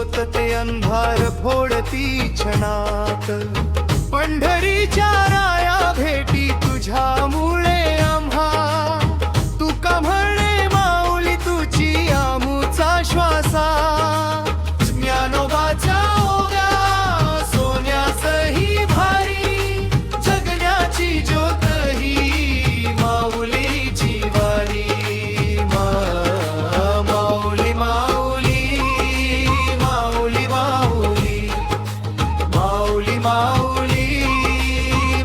ज्योत ते अंधार फोडती क्षणात। पंढरीच्या राया भेटी तुझ्यामुळे आम्हा, तुका म्हणे माऊली तुझी आमुचा श्वासा। ज्ञानोबाच्या ओव्या सोन्यासही भारी, जगण्याची ज्योत ही माऊलीची वारी। माऊली माऊली माऊली माऊली माऊली माऊली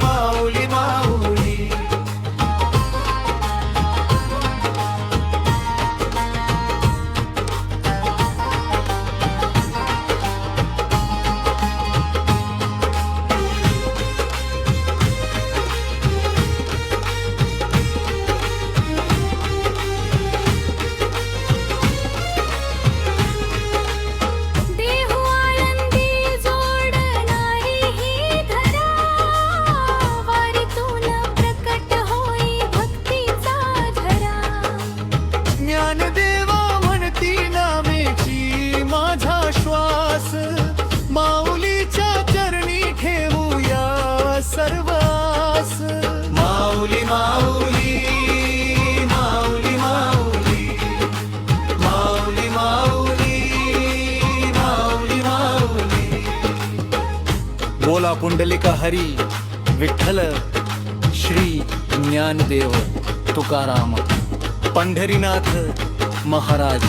माऊली माऊली। देहू आळंदी जोडणारी ही धरा, वारीतून प्रकट होई भक्तीचा झरा। ज्ञानदेवा म्हणती नामेची माझा श्वास, माऊलीच्या चरणी ठेवूया सर्वास। माऊली माऊली माऊली माऊली माऊली माऊली माऊली माऊली। बोला पुंडलिका हरी विठ्ठल श्री ज्ञानदेव तुकाराम पंढरीनाथ महाराज।